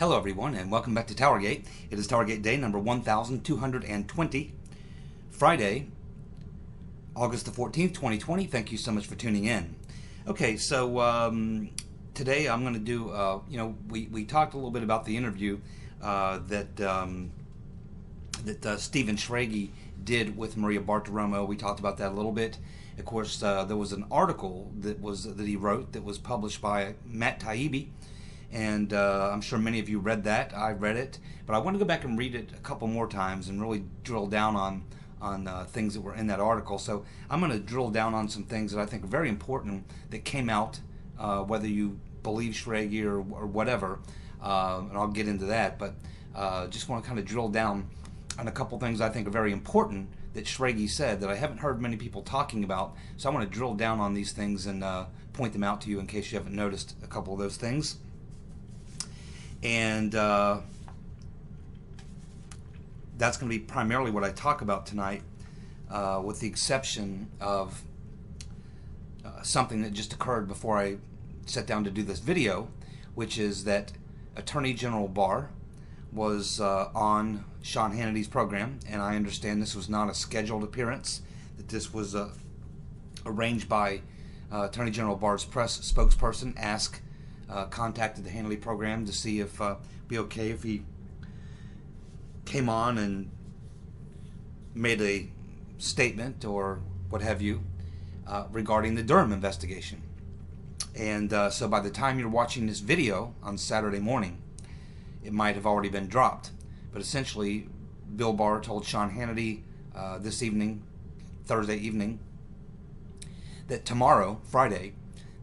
Hello everyone and welcome back to TowerGate. It is TowerGate day number 1220, Friday, August the 14th, 2020. Thank you so much for tuning in. Okay, so today I'm going to do, we talked a little bit about the interview that Steele and Schrage did with Maria Bartiromo. We talked about that a little bit. Of course, there was an article that he wrote that was published by Matt Taibbi. And I'm sure many of you read that. I read it, but I want to go back and read it a couple more times and really drill down on things that were in that article. So I'm going to drill down on some things that I think are very important that came out, whether you believe Schrage or whatever, and I'll get into that. But just want to kind of drill down on a couple things I think are very important that Schrage said that I haven't heard many people talking about. So I want to drill down on these things and point them out to you in case you haven't noticed a couple of those things. And that's going to be primarily what I talk about tonight, with the exception of something that just occurred before I sat down to do this video, which is that Attorney General Barr was on Sean Hannity's program, and I understand this was not a scheduled appearance, that this was arranged by Attorney General Barr's press spokesperson, contacted the Hannity program to see if be okay if he came on and made a statement or what have you regarding the Durham investigation. And so by the time you're watching this video on Saturday morning, it might have already been dropped. But essentially, Bill Barr told Sean Hannity this evening, Thursday evening, that tomorrow, Friday,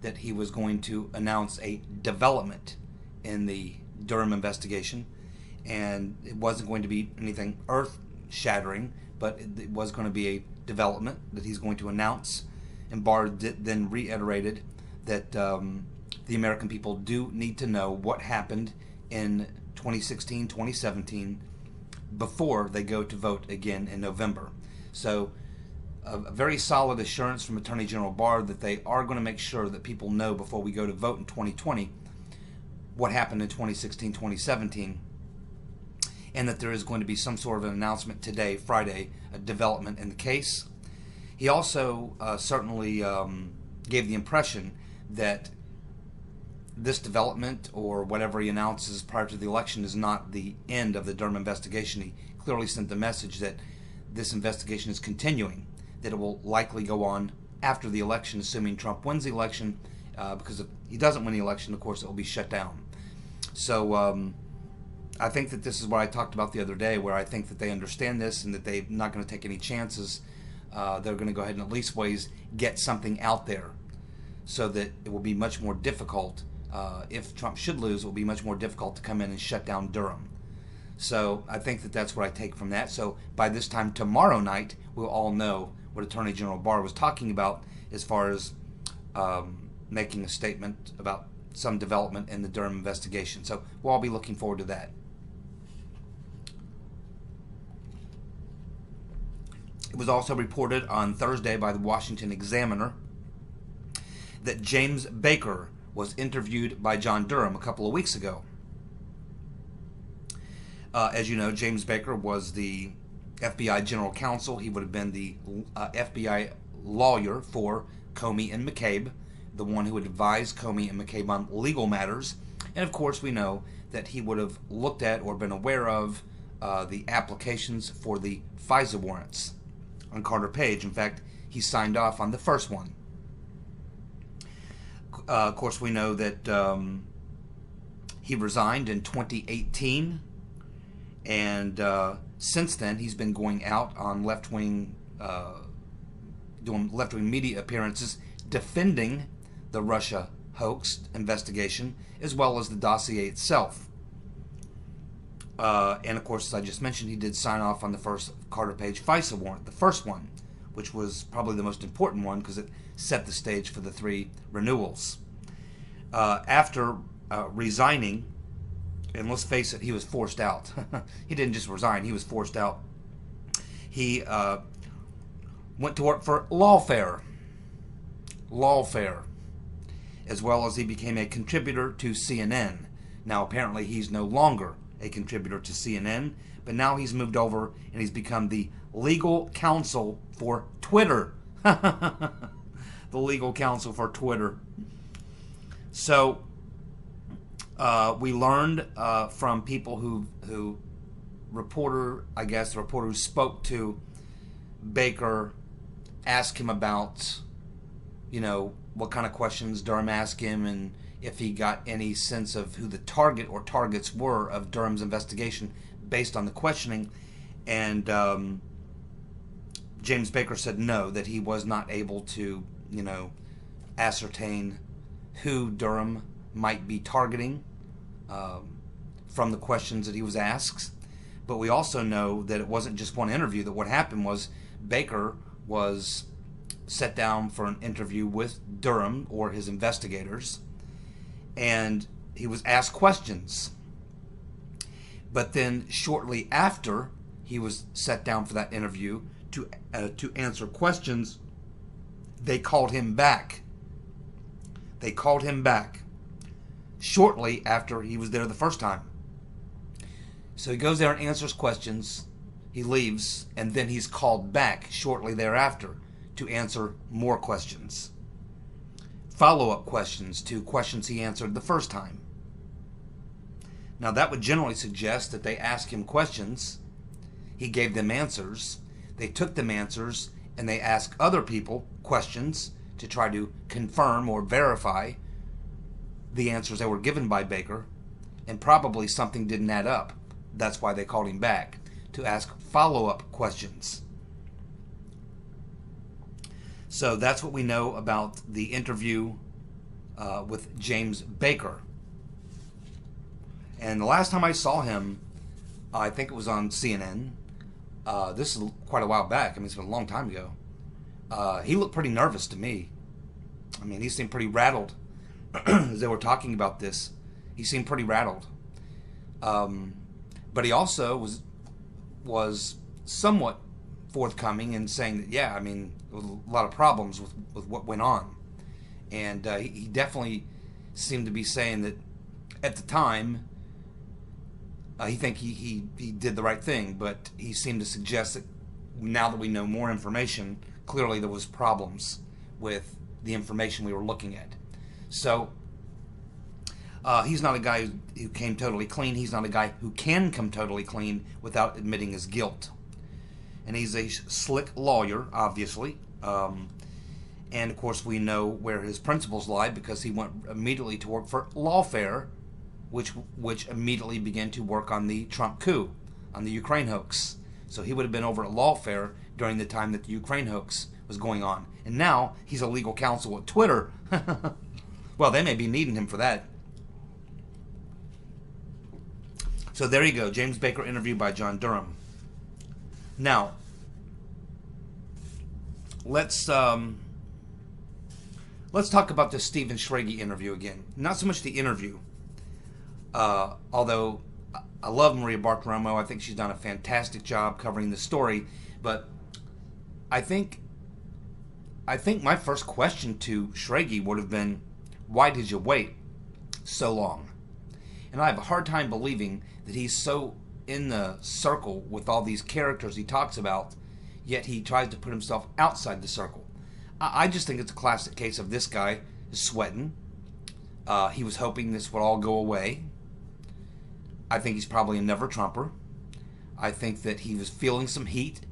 that he was going to announce a development in the Durham investigation, and it wasn't going to be anything earth-shattering, but it was going to be a development that he's going to announce. And Barr then reiterated that the American people do need to know what happened in 2016, 2017 before they go to vote again in November. So a very solid assurance from Attorney General Barr that they are going to make sure that people know before we go to vote in 2020 what happened in 2016, 2017, and that there is going to be some sort of an announcement today, Friday, a development in the case. He also certainly gave the impression that this development or whatever he announces prior to the election is not the end of the Durham investigation. He clearly sent the message that this investigation is continuing, that it will likely go on after the election, assuming Trump wins the election, because if he doesn't win the election, of course, it will be shut down. So I think that this is what I talked about the other day, where I think that they understand this and that they're not going to take any chances. They're going to go ahead and at least get something out there so that it will be much more difficult. If Trump should lose, it will be much more difficult to come in and shut down Durham. So I think that that's what I take from that. So by this time tomorrow night, we'll all know what Attorney General Barr was talking about as far as making a statement about some development in the Durham investigation. So we'll all be looking forward to that. It was also reported on Thursday by the Washington Examiner that James Baker was interviewed by John Durham a couple of weeks ago. As you know, James Baker was the FBI General Counsel. He would have been the FBI lawyer for Comey and McCabe, the one who would advise Comey and McCabe on legal matters. And of course, we know that he would have looked at or been aware of the applications for the FISA warrants on Carter Page. In fact, he signed off on the first one. Of course, we know that he resigned in 2018, and since then he's been going out on left-wing, doing left-wing media appearances, defending the Russia hoax investigation as well as the dossier itself. And of course, as I just mentioned, he did sign off on the first Carter Page FISA warrant, the first one, which was probably the most important one because it set the stage for the 3 renewals. After resigning, and let's face it, he was forced out. He didn't just resign, he was forced out. He went to work for Lawfare, as well as he became a contributor to CNN. Now apparently he's no longer a contributor to CNN, but now he's moved over and he's become the legal counsel for Twitter. The legal counsel for Twitter. So we learned from people who the reporter who spoke to Baker, asked him about, what kind of questions Durham asked him, and if he got any sense of who the target or targets were of Durham's investigation based on the questioning. And James Baker said no, that he was not able to, ascertain who Durham might be targeting from the questions that he was asked. But we also know that it wasn't just one interview, that what happened was Baker was set down for an interview with Durham or his investigators, and he was asked questions. But then shortly after he was set down for that interview to answer questions, they called him back. They called him back shortly after he was there the first time. So he goes there and answers questions, he leaves, and then he's called back shortly thereafter to answer more questions. Follow-up questions to questions he answered the first time. Now that would generally suggest that they asked him questions, he gave them answers, they took them answers, and they asked other people questions to try to confirm or verify the answers that were given by Baker, and probably something didn't add up. That's why they called him back, to ask follow-up questions. So that's what we know about the interview with James Baker. And the last time I saw him, I think it was on CNN. This is quite a while back. It's been a long time ago. He looked pretty nervous to me. He seemed pretty rattled as they were talking about this. He seemed pretty rattled. But he also was somewhat forthcoming in saying that, yeah, there was a lot of problems with what went on. And he definitely seemed to be saying that at the time, he think he did the right thing, but he seemed to suggest that now that we know more information, clearly there was problems with the information we were looking at. So he's not a guy who came totally clean. He's not a guy who can come totally clean without admitting his guilt. And he's a slick lawyer, obviously. And, of course, we know where his principles lie because he went immediately to work for Lawfare, which immediately began to work on the Trump coup, on the Ukraine hoax. So he would have been over at Lawfare during the time that the Ukraine hoax was going on. And now he's a legal counsel at Twitter. Well, they may be needing him for that. So there you go, James Baker interviewed by John Durham. Now, let's talk about the Stephen Schrage interview again. Not so much the interview, although I love Maria Bartiromo. I think she's done a fantastic job covering the story. But I think my first question to Schrage would have been, why did you wait so long? And I have a hard time believing that he's so in the circle with all these characters he talks about, yet he tries to put himself outside the circle. I just think it's a classic case of this guy is sweating. He was hoping this would all go away. I think he's probably a never-Trumper. I think that he was feeling some heat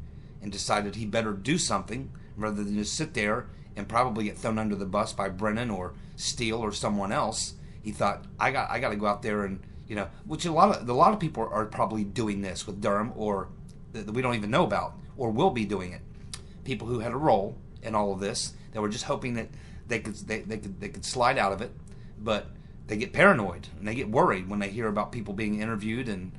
and decided he better do something rather than just sit there and probably get thrown under the bus by Brennan or Steele or someone else. He thought, I got to go out there and, which a lot of people are probably doing this with Durham, or that we don't even know about, or will be doing it. People who had a role in all of this, that were just hoping that they could slide out of it, but they get paranoid and they get worried when they hear about people being interviewed, and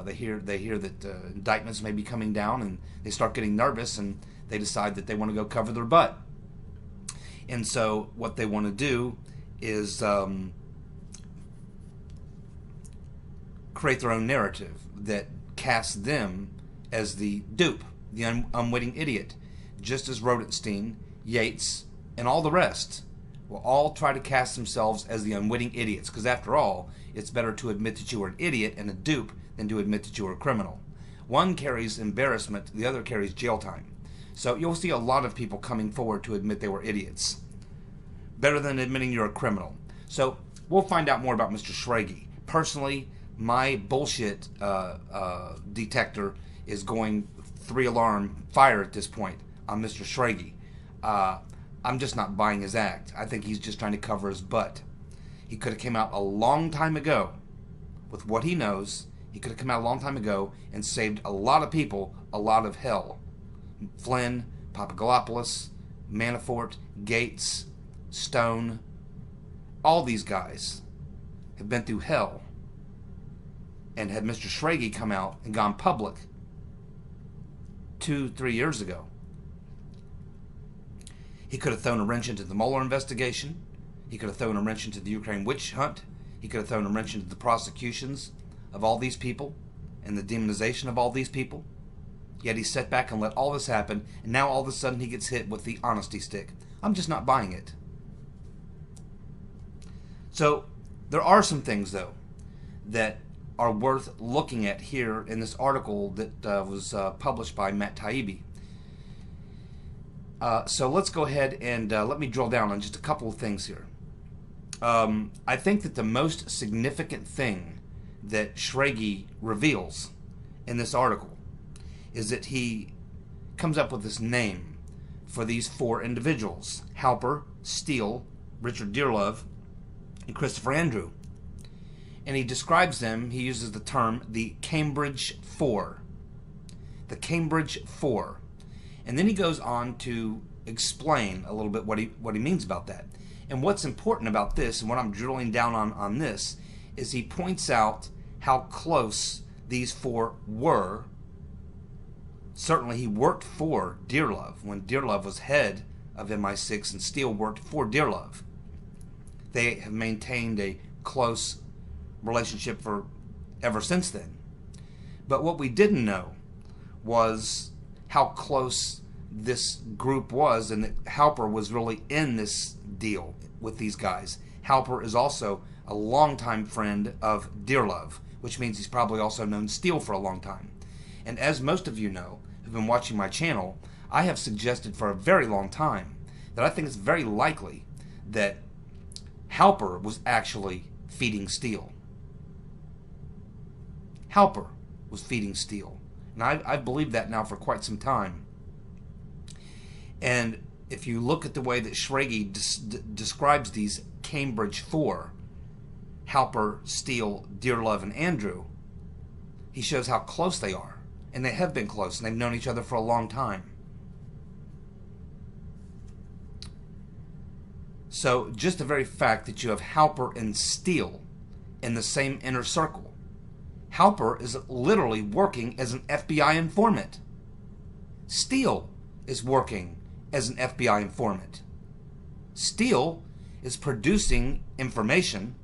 they hear that indictments may be coming down, and they start getting nervous and they decide that they want to go cover their butt. And so what they want to do is create their own narrative that casts them as the dupe, the unwitting idiot, just as Rodenstein, Yates, and all the rest will all try to cast themselves as the unwitting idiots, because after all, it's better to admit that you are an idiot and a dupe than to admit that you are a criminal. One carries embarrassment, the other carries jail time. So you'll see a lot of people coming forward to admit they were idiots. Better than admitting you're a criminal. So we'll find out more about Mr. Schrage. Personally, my bullshit detector is going 3-alarm fire at this point on Mr. Schrage. I'm just not buying his act. I think he's just trying to cover his butt. He could have came out a long time ago with what he knows. He could have come out a long time ago and saved a lot of people a lot of hell. Flynn, Papadopoulos, Manafort, Gates, Stone, all these guys have been through hell. And had Mr. Schrage come out and gone public 2-3 years ago, he could have thrown a wrench into the Mueller investigation. He could have thrown a wrench into the Ukraine witch hunt. He could have thrown a wrench into the prosecutions of all these people and the demonization of all these people. Yet he sat back and let all this happen, and now all of a sudden he gets hit with the honesty stick. I'm just not buying it. So there are some things, though, that are worth looking at here in this article that was published by Matt Taibbi. So let's go ahead and let me drill down on just a couple of things here. I think that the most significant thing that Schrage reveals in this article is that he comes up with this name for these 4 individuals: Halper, Steele, Richard Dearlove, and Christopher Andrew. And he describes them, he uses the term, the Cambridge Four. The Cambridge Four. And then he goes on to explain a little bit what he means about that. And what's important about this, and what I'm drilling down on this, is he points out how close these 4 were. Certainly he worked for Dearlove when Dearlove was head of MI6, and Steele worked for Dearlove. They have maintained a close relationship for ever since then. But what we didn't know was how close this group was, and that Halper was really in this deal with these guys. Halper is also a longtime friend of Dearlove, which means he's probably also known Steele for a long time. And as most of you know, who've been watching my channel, I have suggested for a very long time that I think it's very likely that Halper was actually feeding Steele. Halper was feeding Steele. And I've believed that now for quite some time. And if you look at the way that Schrage describes these Cambridge Four, Halper, Steele, Dearlove, and Andrew, he shows how close they are. And they have been close, and they've known each other for a long time. So just the very fact that you have Halper and Steele in the same inner circle. Halper is literally working as an FBI informant. Steele is working as an FBI informant. Steele is producing information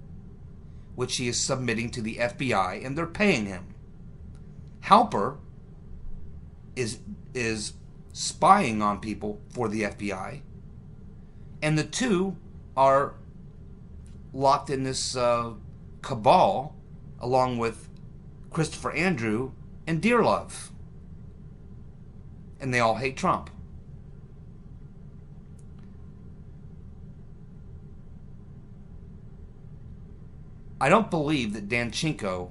which he is submitting to the FBI, and they're paying him. Halper is spying on people for the FBI, and the two are locked in this cabal along with Christopher Andrew and Dearlove. And they all hate Trump. I don't believe that Danchenko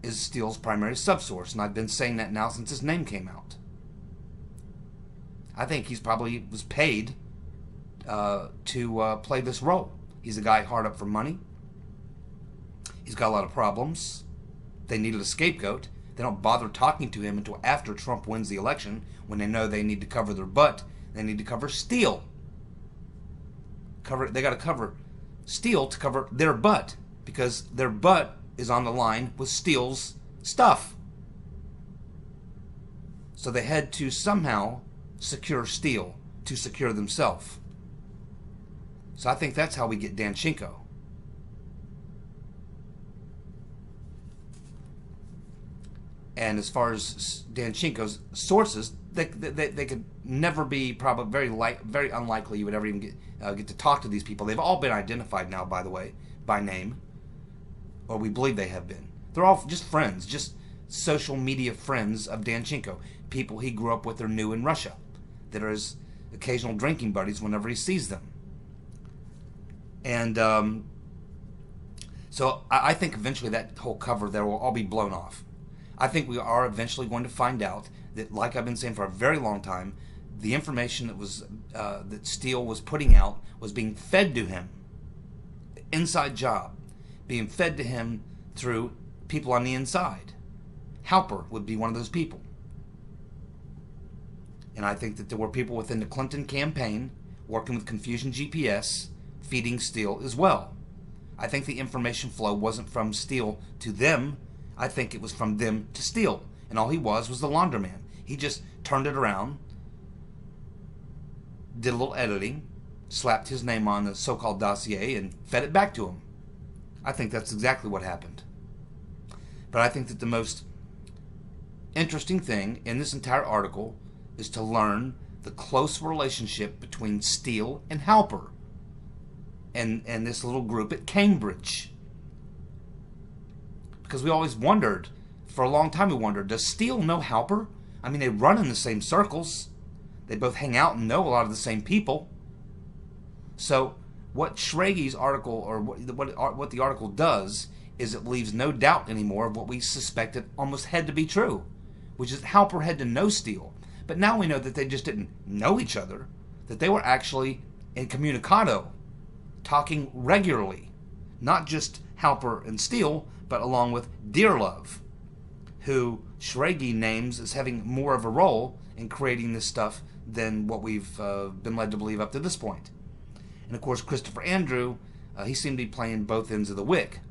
is Steele's primary subsource, and I've been saying that now since his name came out. I think he's probably was paid to play this role. He's a guy hard up for money. He's got a lot of problems. They needed a scapegoat. They don't bother talking to him until after Trump wins the election, when they know they need to cover their butt. They need to cover Steele. They got to cover Steele to cover their butt, because their butt is on the line with Steele's stuff. So they had to somehow secure Steele to secure themselves. So I think that's how we get Danchenko. And as far as Danchenko's sources, they could never be, probably very unlikely you would ever even get to talk to these people. They've all been identified now, by the way, by name, or we believe they have been. They're all just friends, just social media friends of Danchenko, people he grew up with or knew in Russia, that are his occasional drinking buddies whenever he sees them. And so I think eventually that whole cover there will all be blown off. I think we are eventually going to find out that, like I've been saying for a very long time, the information that was that Steele was putting out was being fed to him. Inside job, being fed to him through people on the inside. Halper would be one of those people. And I think that there were people within the Clinton campaign working with Confusion GPS feeding Steele as well. I think the information flow wasn't from Steele to them. I think it was from them to Steele. And all he was the laundroman. He just turned it around, did a little editing, slapped his name on the so-called dossier, and fed it back to him. I think that's exactly what happened. But I think that the most interesting thing in this entire article is to learn the close relationship between Steele and Halper and this little group at Cambridge. Because we always wondered, for a long time we wondered, does Steele know Halper? I mean, they run in the same circles. They both hang out and know a lot of the same people. So what Schrage's article, or what the article does, is it leaves no doubt anymore of what we suspected almost had to be true, which is that Halper had to know Steele. But now we know that they just didn't know each other, that they were actually incommunicado, talking regularly. Not just Halper and Steele, but along with Dearlove, who Schrage names as having more of a role in creating this stuff than what we've been led to believe up to this point. And of course, Christopher Andrew, he seemed to be playing both ends of the wick.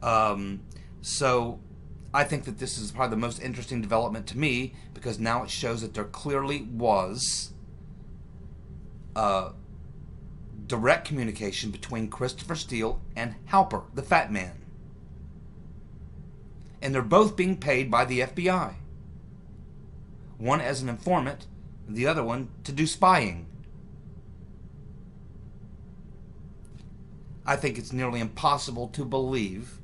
So I think that this is probably the most interesting development to me, because now it shows that there clearly was direct communication between Christopher Steele and Halper, the fat man. And they're both being paid by the FBI. One as an informant, and the other one to do spying. I think it's nearly impossible to believe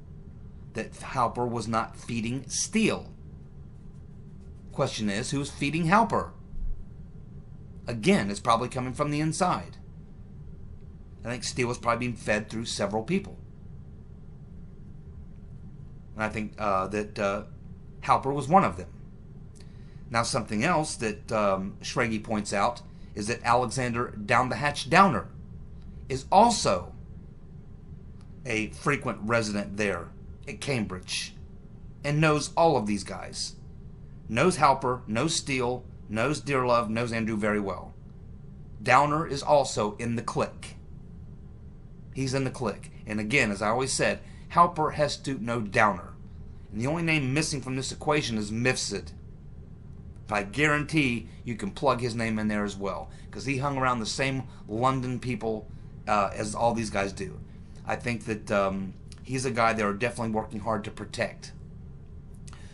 that Halper was not feeding Steele. Question is, who's feeding Halper? Again, it's probably coming from the inside. I think Steele was probably being fed through several people. And I think that Halper was one of them. Now, something else that Schrage points out is that Alexander Down the Hatch Downer is also a frequent resident there at Cambridge and knows all of these guys. Knows Halper, knows Steele, knows Dearlove, knows Andrew very well. Downer is also in the clique. He's in the clique. And again, as I always said, Halper has to know Downer. And the only name missing from this equation is Mifsud. But I guarantee you can plug his name in there as well, because he hung around the same London people as all these guys do. I think that he's a guy they are definitely working hard to protect.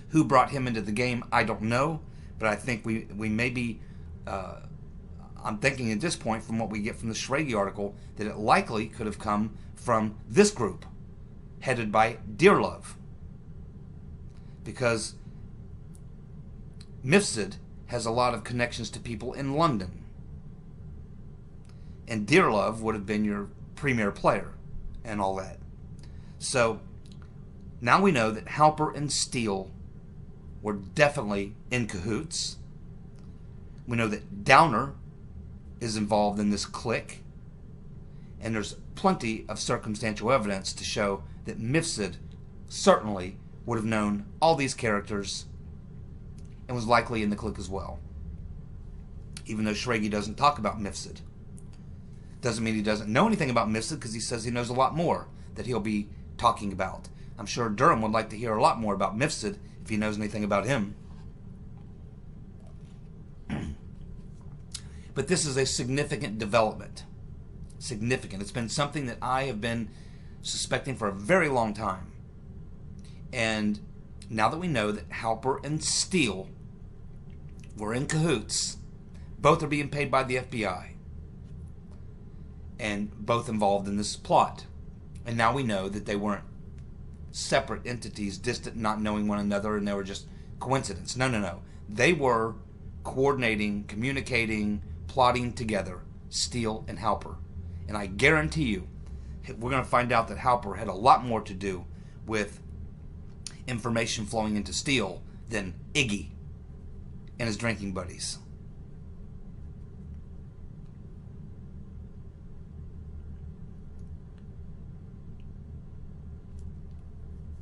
Who brought him into the game, I don't know, but I think we may be, I'm thinking at this point, from what we get from the Schrage article, that it likely could have come from this group, headed by Dearlove. Because Mifsud has a lot of connections to people in London. And Dearlove would have been your premier player and all that. So now we know that Halper and Steele were definitely in cahoots. We know that Downer is involved in this clique. And there's plenty of circumstantial evidence to show that Mifsud certainly would have known all these characters and was likely in the clique as well. Even though Schrage doesn't talk about Mifsud. Doesn't mean he doesn't know anything about Mifsud, because he says he knows a lot more that he'll be talking about. I'm sure Durham would like to hear a lot more about Mifsud if he knows anything about him. But this is a significant development. Significant. It's been something that I have been suspecting for a very long time. And now that we know that Halper and Steele were in cahoots. Both are being paid by the FBI. And both involved in this plot. And now we know that they weren't separate entities, distant, not knowing one another, and they were just coincidence. No, no, no. They were coordinating, communicating, plotting together, Steele and Halper. And I guarantee you, we're going to find out that Halper had a lot more to do with information flowing into Steele than Iggy and his drinking buddies.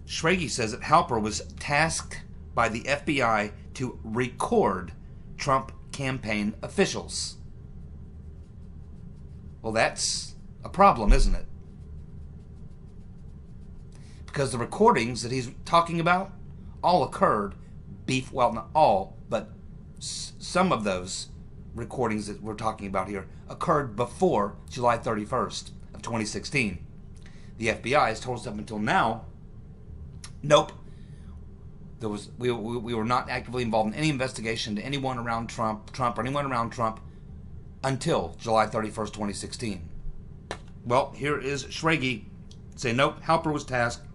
Schrage says that Halper was tasked by the FBI to record Trump campaign officials. Well, that's a problem, isn't it? Because the recordings that he's talking about all occurred, well, not all, but some of those recordings that we're talking about here occurred before July 31st of 2016. The FBI has told us up until now, nope, we were not actively involved in any investigation to anyone around Trump or anyone around Trump until July 31st, 2016. Well, here is Schrage saying, nope, Halper was tasked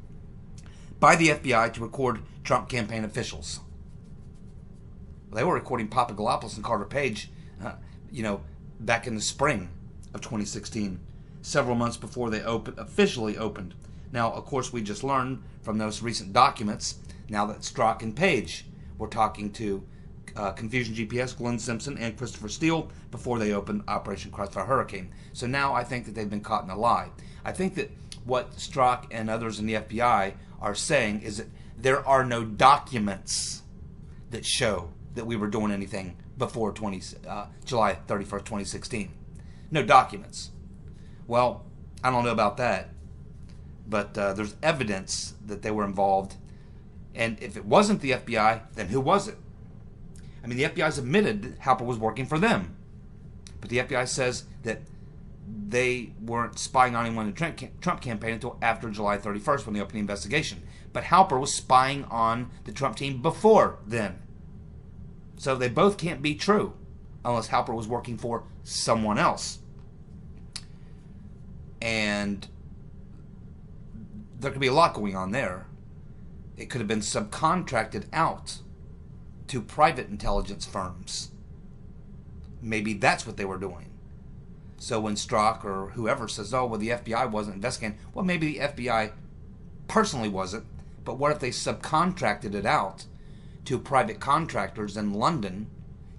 by the FBI to record Trump campaign officials. They were recording Papadopoulos and Carter Page, back in the spring of 2016, several months before they officially opened. Now, of course, we just learned from those recent documents, now that Schrage and Page were talking to Confusion GPS, Glenn Simpson, and Christopher Steele before they opened Operation Crossfire Hurricane. So now I think that they've been caught in a lie. I think that what Schrage and others in the FBI are saying is that there are no documents that show that we were doing anything before July 31st, 2016. No documents. Well, I don't know about that, but there's evidence that they were involved. And if it wasn't the FBI, then who was it? I mean, the FBI's admitted that Halper was working for them. But the FBI says that they weren't spying on anyone in the Trump campaign until after July 31st when they opened the investigation. But Halper was spying on the Trump team before then. So they both can't be true unless Halper was working for someone else. And there could be a lot going on there. It could have been subcontracted out to private intelligence firms. Maybe that's what they were doing. So when Schrage or whoever says, oh, well, the FBI wasn't investigating, well, maybe the FBI personally wasn't, but what if they subcontracted it out to private contractors in London,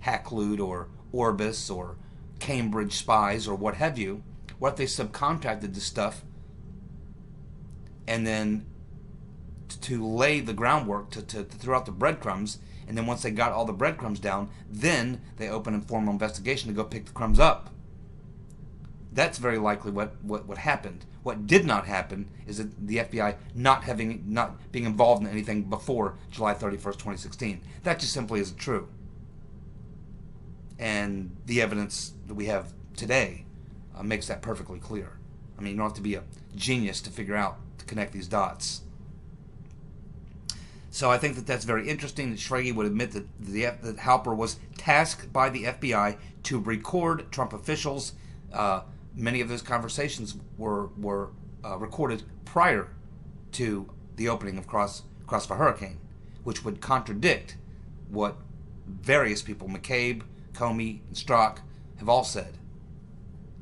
Hackloot or Orbis or Cambridge spies or what have you? What if they subcontracted the stuff and then to lay the groundwork to throw out the breadcrumbs, and then once they got all the breadcrumbs down, then they open a formal investigation to go pick the crumbs up? That's very likely what happened. What did not happen is that the FBI not being involved in anything before July 31st, 2016. That just simply isn't true. And the evidence that we have today makes that perfectly clear. I mean, you don't have to be a genius to figure out, to connect these dots. So I think that that's very interesting that Schrage would admit that that Halper was tasked by the FBI to record Trump officials. Many of those conversations were recorded prior to the opening of Crossfire Hurricane, which would contradict what various people, McCabe, Comey, and Schrage, have all said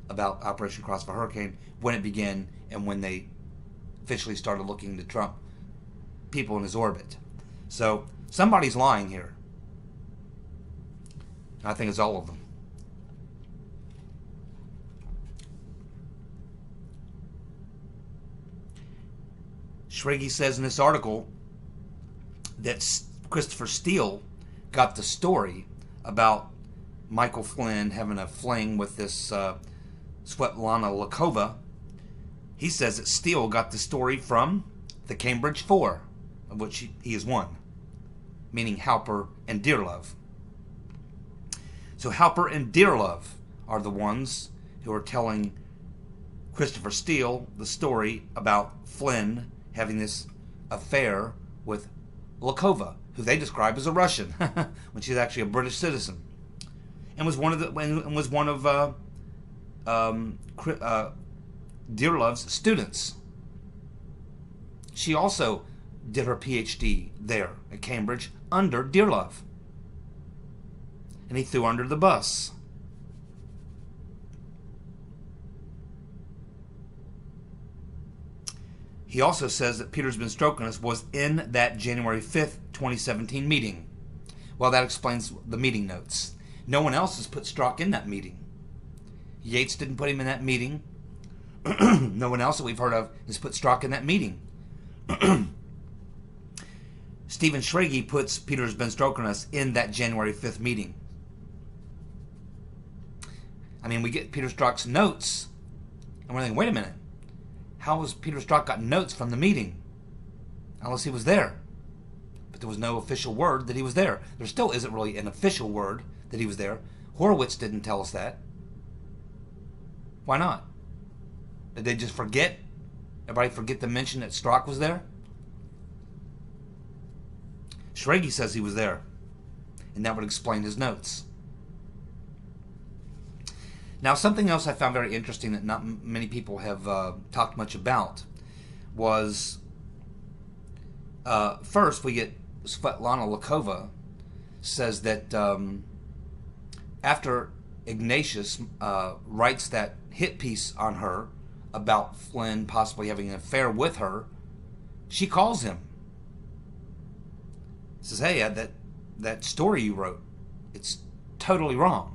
about Operation Crossfire Hurricane, when it began and when they officially started looking into Trump people in his orbit. So somebody's lying here. I think it's all of them. Schrage says in this article that Christopher Steele got the story about Michael Flynn having a fling with this Svetlana Lakova. He says that Steele got the story from the Cambridge Four, of which he is one, meaning Halper and Dearlove. So Halper and Dearlove are the ones who are telling Christopher Steele the story about Flynn having this affair with Lakova, who they describe as a Russian, when she's actually a British citizen, and was one of Dearlove's students. She also did her PhD there at Cambridge under Dearlove, and he threw her under the bus. He also says that Peter's been stroking us was in that January 5th, 2017 meeting. Well, that explains the meeting notes. No one else has put Strzok in that meeting. Yates didn't put him in that meeting. No one else that we've heard of has put Strzok in that meeting. Stephen Schrage puts Peter's been stroking us in that January 5th meeting. I mean, we get Peter Strzok's notes, and we're thinking, wait a minute. How has Peter Strzok got notes from the meeting? Unless he was there. But there was no official word that he was there. There still isn't really an official word that he was there. Horowitz didn't tell us that. Why not? Did they just forget? Everybody forget to mention that Strzok was there? Schrage says he was there, and that would explain his notes. Now, something else I found very interesting that not many people have talked much about was, first we get Svetlana Lakova says that after Ignatius writes that hit piece on her about Flynn possibly having an affair with her, she calls him. Says, hey, that story you wrote, it's totally wrong.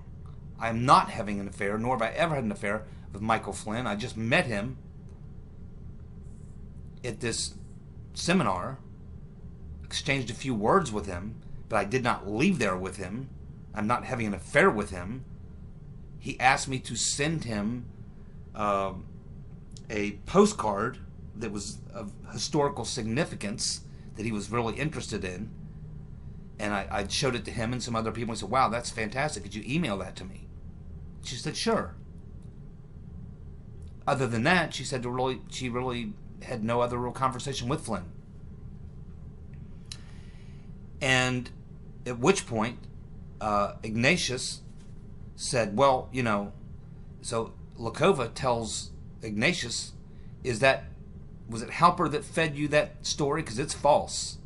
I am not having an affair, nor have I ever had an affair with Michael Flynn. I just met him at this seminar, exchanged a few words with him, but I did not leave there with him. I'm not having an affair with him. He asked me to send him a postcard that was of historical significance that he was really interested in. And I showed it to him and some other people. He said, wow, that's fantastic. Could you email that to me? She said, sure. Other than that, she said she really had no other real conversation with Flynn. And at which point, Ignatius said, well, you know, so Lakova tells Ignatius, was it Halper that fed you that story? Because it's false.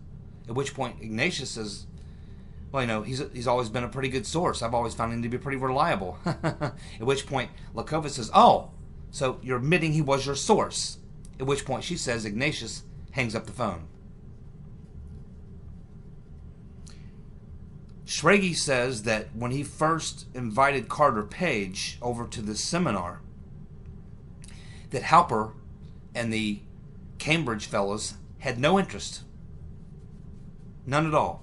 At which point Ignatius says, well, you know, he's always been a pretty good source. I've always found him to be pretty reliable. At which point Lakova says, oh, so you're admitting he was your source. At which point she says Ignatius hangs up the phone. Schrage says that when he first invited Carter Page over to this seminar, that Halper and the Cambridge fellows had no interest. None at all.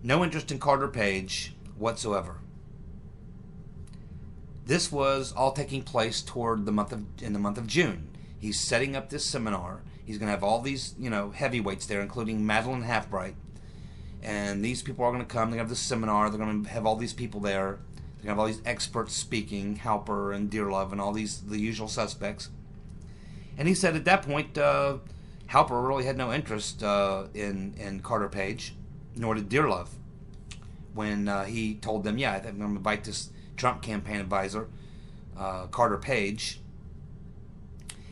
No interest in Carter Page whatsoever. This was all taking place in the month of June. He's setting up this seminar. He's going to have all these, you know, heavyweights there, including Madeline Halfbright. And these people are going to come. They're going to have this seminar. They're going to have all these people there. They're going to have all these experts speaking, Halper and Dearlove and all the usual suspects. And he said at that point, Halper really had no interest in Carter Page, nor did Dearlove. When he told them, yeah, I'm going to invite this Trump campaign advisor, Carter Page.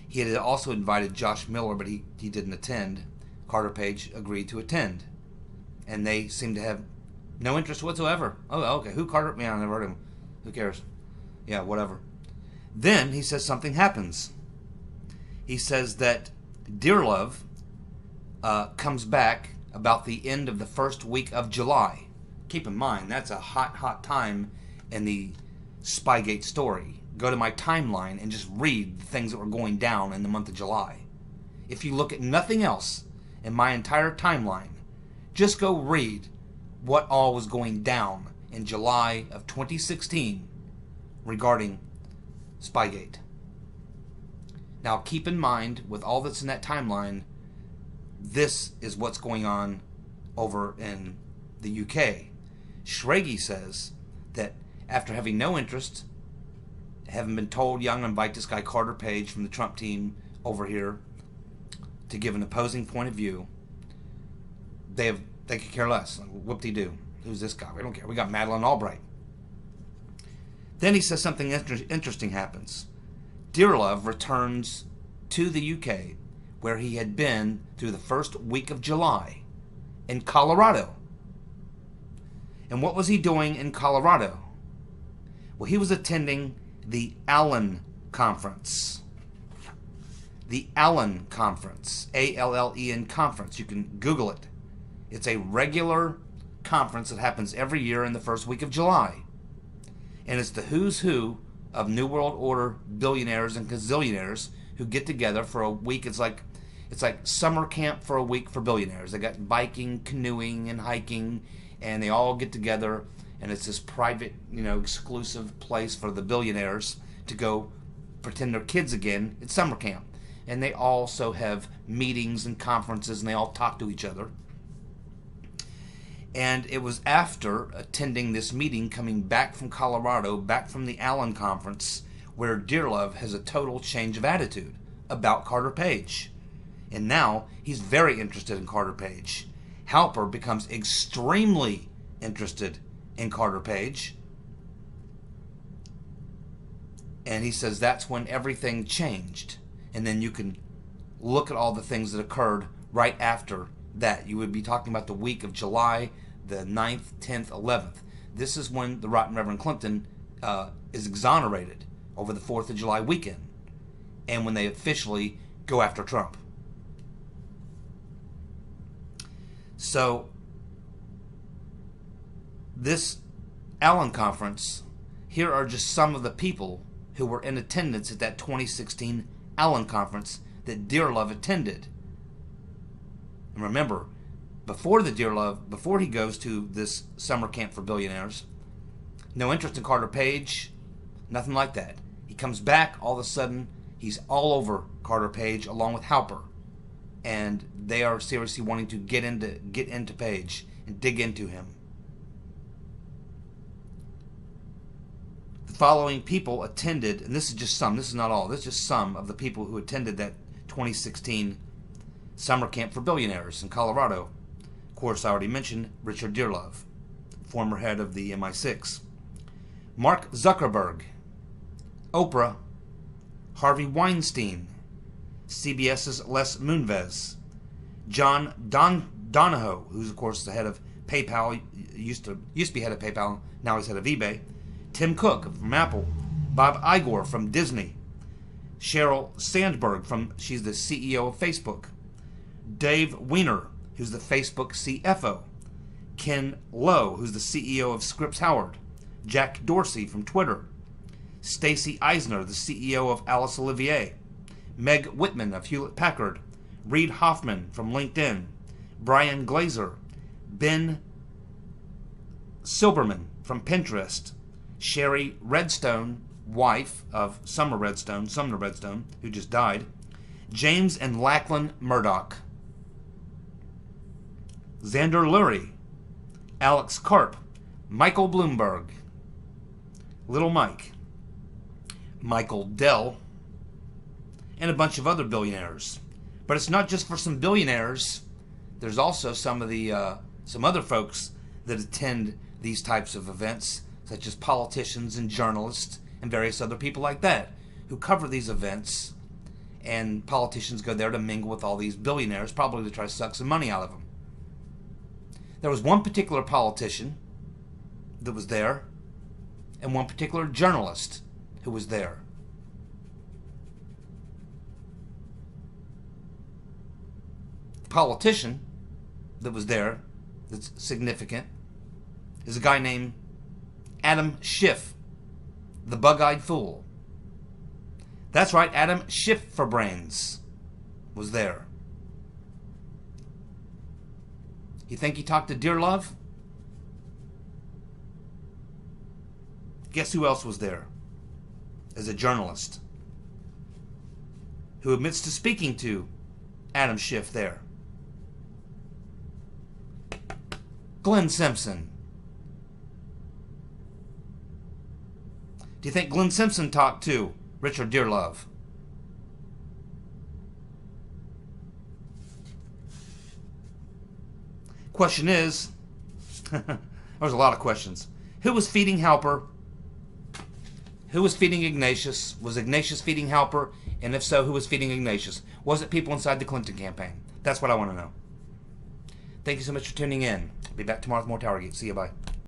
He had also invited Josh Miller, but he didn't attend. Carter Page agreed to attend. And they seemed to have no interest whatsoever. Oh, okay, who Carter? Yeah, I never heard of him. Who cares? Yeah, whatever. Then he says something happens. He says that Dearlove comes back about the end of the first week of July. Keep in mind, that's a hot time in the Spygate story. Go to my timeline and just read the things that were going down in the month of July. If you look at nothing else in my entire timeline, just go read what all was going down in July of 2016 regarding Spygate. Now keep in mind, with all that's in that timeline, this is what's going on over in the UK. Schrage says that after having no interest, having been told, yeah, I'm going to invite this guy Carter Page from the Trump team over here to give an opposing point of view, They could care less. Whoop-de-doo. Who's this guy? We don't care. We got Madeleine Albright. Then he says something interesting happens. Dearlove returns to the UK, where he had been through the first week of July, in Colorado. And what was he doing in Colorado? Well, he was attending the Allen Conference. The Allen Conference. A-L-L-E-N Conference. You can Google it. It's a regular conference that happens every year in the first week of July. And it's the who's who of New World Order billionaires and gazillionaires who get together for a week. It's like summer camp for a week for billionaires. They got biking, canoeing, and hiking, and they all get together, and it's this private, exclusive place for the billionaires to go pretend they're kids again. It's summer camp. And they also have meetings and conferences, and they all talk to each other. And it was after attending this meeting, coming back from Colorado, back from the Allen Conference, where Dearlove has a total change of attitude about Carter Page. And now he's very interested in Carter Page. Halper becomes extremely interested in Carter Page. And he says that's when everything changed. And then you can look at all the things that occurred right after that. You would be talking about the week of July the 9th, 10th, 11th. This is when the Right Reverend Clinton is exonerated over the 4th of July weekend, and when they officially go after Trump. So this Allen Conference, here are just some of the people who were in attendance at that 2016 Allen Conference that Dearlove attended. And remember, before he goes to this summer camp for billionaires, no interest in Carter Page, nothing like that. He comes back, all of a sudden, he's all over Carter Page along with Halper. And they are seriously wanting to get into Page and dig into him. The following people attended, and this is just some, this is not all, this is just some of the people who attended that 2016 summer camp for billionaires in Colorado. Of course, I already mentioned Richard Dearlove, former head of the MI6. Mark Zuckerberg, Oprah, Harvey Weinstein, CBS's Les Moonves, John Donahoe, who's of course the head of PayPal, used to be head of PayPal, now he's head of eBay, Tim Cook from Apple, Bob Iger from Disney, Sheryl Sandberg she's the CEO of Facebook, Dave Weiner, who's the Facebook CFO, Ken Lowe, who's the CEO of Scripps Howard, Jack Dorsey from Twitter, Stacy Eisner, the CEO of Alice Olivier, Meg Whitman of Hewlett-Packard, Reid Hoffman from LinkedIn, Brian Glazer, Ben Silberman from Pinterest, Sherry Redstone, wife of Sumner Redstone, who just died, James and Lachlan Murdoch, Xander Lurie, Alex Karp, Michael Bloomberg, Little Mike, Michael Dell, and a bunch of other billionaires. But it's not just for some billionaires. There's also some other folks that attend these types of events, such as politicians and journalists and various other people like that who cover these events. And politicians go there to mingle with all these billionaires, probably to try to suck some money out of them. There was one particular politician that was there, and one particular journalist who was there. The politician that was there, that's significant, is a guy named Adam Schiff, the bug-eyed fool. That's right, Adam Schiff for brains was there. You think he talked to Dearlove? Guess who else was there as a journalist who admits to speaking to Adam Schiff there? Glenn Simpson. Do you think Glenn Simpson talked to Richard Dearlove? Question is, there's a lot of questions. Who was feeding Halper? Who was feeding Ignatius? Was Ignatius feeding Halper? And if so, who was feeding Ignatius? Was it people inside the Clinton campaign? That's what I want to know. Thank you so much for tuning in. I'll be back tomorrow with more TowerGate. See you. Bye.